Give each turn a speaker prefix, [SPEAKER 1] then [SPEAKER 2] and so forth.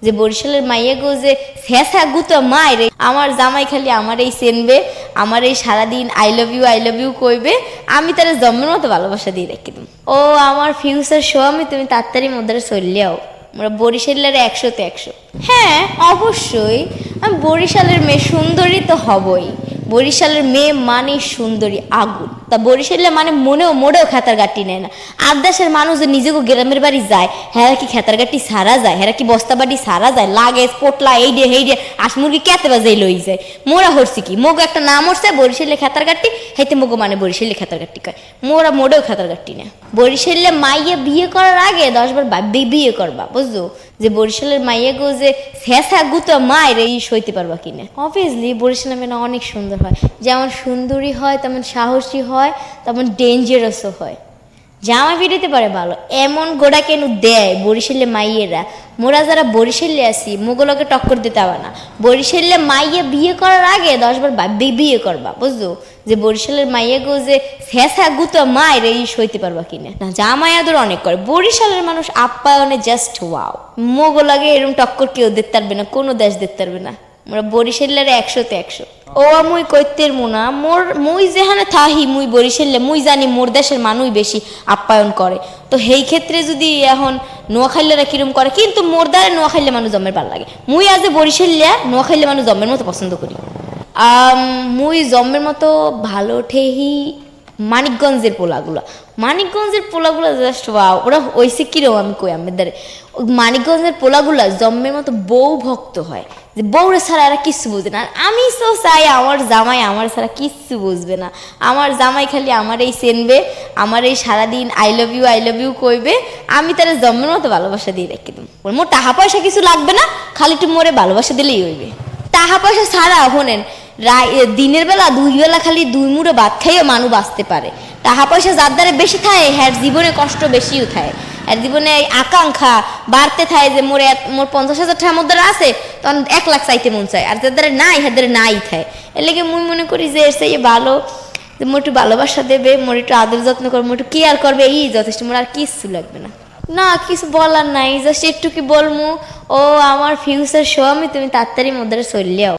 [SPEAKER 1] যে বরিশালের মাইয়া গো যে ফেসা গুতো মায়ের আমার জামাই খালি আমার এই চেনবে, আমার এই সারাদিন আই লাভ ইউ কইবে, আমি তার জন্মের মতো ভালোবাসা দিয়ে রেখে দিই। ও আমার ফিউচার স্বামী, তুমি তাড়াতাড়ি মধ্যে চললেও আমরা বরিশালের 100-তে 100। হ্যাঁ অবশ্যই, আমি বরিশালের মেয়ে, সুন্দরী তো হবই। বরিশালের মেয়ে মানে সুন্দরী আগুন। তা বরিশালে মানে মোড়েও খেতার গাটি নেয় না। আর দেশের মানুষ যে নিজেকে গ্রামের বাড়ি যায়, হ্যাঁ কি খেতার গাটি সারা যায়, হ্যাঁ কি বস্তা বাড়ি সারা যায়, লাগে পোটলা এই ডে আস মুরগি কেতে বাজাই লই যায়। মোরা হরছি কি, মোগো একটা নাম হচ্ছে বরিশালে খেতার গাটি, হেতে মোগো মানে বরিশালে খেতার গাটি কয়। মোরা মোড়েও খেতার গাটি নেয়। বরিশালে মাইয়া বিয়ে করার আগে 10 বার ভাববে বিয়ে করবা, বুঝছো? যে বরিশালের মাইয়া গো যে ফেসা গুতো মায়ের এই সইতে পারবা কিনা। অবভিয়াসলি বরিশালের মেয়েরা অনেক সুন্দর হয়, যেমন সুন্দরী হয় তেমন সাহসী হয়, তেমন ডেঞ্জারাসও হয়। জামা ফিরিতে পারে ভালো, এমন গোড়া কেন দেয় বরিশালে মাইয়েরা। মোরা যারা বরিশালে আসি মোগলকে টক্কর দিতে হবে না। বরিশালে মাইয়া বিয়ে করার আগে 10 বার ভাববে বিয়ে করবা, বুঝছো? যে বরিশালের মাইয়া গো যে ফেসা গুতো মায়ের এই সইতে পারবা কিনা। না জামাই আদর অনেক করে বরিশালের মানুষ, আপ্যায়নে জাস্ট ওয়াও। মোগলাগে এরকম টক্কর কেউ দেখতে পারবে না, কোনো দেশ দেখতে পারবে না। মোরা বরিশালের 100-তে 100। ও মুই কইতের মুনা মুই যেখানে থাহি মুই বরিশালে মুই জানি মোর দেশের মানুষ বেশি আপ্যায়ন করে। তো সেই ক্ষেত্রে যদি এখন নোয়াখাইলেরা কিরম করে, কিন্তু মোর দ্বারা নোয়াখাইলে মানুষ জন্মের ভাল লাগে। মুই আজ বরিশালিয়া নোয়াখাইলে মানুষ জন্মের মতো পছন্দ করি। মুই জন্মের মতো ভালো ঠেহি মানিকগঞ্জের পোলাগুলো জাস্ট ওয়াও। ওরা ওইসে কিরম আমি কই আমাদের মানিকগঞ্জের পোলাগুলা জন্মের মতো বউ ভক্ত হয়, যে বউরে ছাড়া এরা কিচ্ছু বুঝবে না। আর আমি তো চাই আমার জামাই আমার ছাড়া কিচ্ছু বুঝবে না। আমার জামাই খালি আমার এই চেনবে, আমার এই সারাদিন আই লাভ ইউ কইবে, আমি তার জন্মের মতো ভালোবাসা দিয়ে রেখে দেবো। মোর টাকা পয়সা কিছু লাগবে না, খালি একটু মোরে ভালোবাসা দিলেই হইবে। টাকা পয়সা ছাড়া শোনেন দিনের বেলা 2 বেলা খালি 2 মুঠো ভাত খাইও মানুষ বাঁচতে পারে। টাকা পয়সা যার দ্বারা বেশি থাকে হ্যাঁ জীবনে কষ্ট বেশিও থাকে, আর জীবনে আকাঙ্ক্ষা বাড়তে থাকে যে মোর 50,000 টাকার মধ্যে আছে তখন 1 লাখ চাইতে মন চায়, আর যার দ্বারা নাই হ্যাঁ দ্বারা নাই থাকে। এর লেগে মুই মনে করি যে এর সেই ভালো যে মোর একটু ভালোবাসা দেবে, মোর একটু আদর যত্ন করবে, মোর একটু কেয়ার করবে, এই যথেষ্ট। মোর আর কিচ্ছু লাগবে না। না কিছু বলার নাই, জাস্ট একটু কি বলমু, ও আমার ফিউচার স্বামী, তুমি তাড়াতাড়ি মধ্যে চললেও।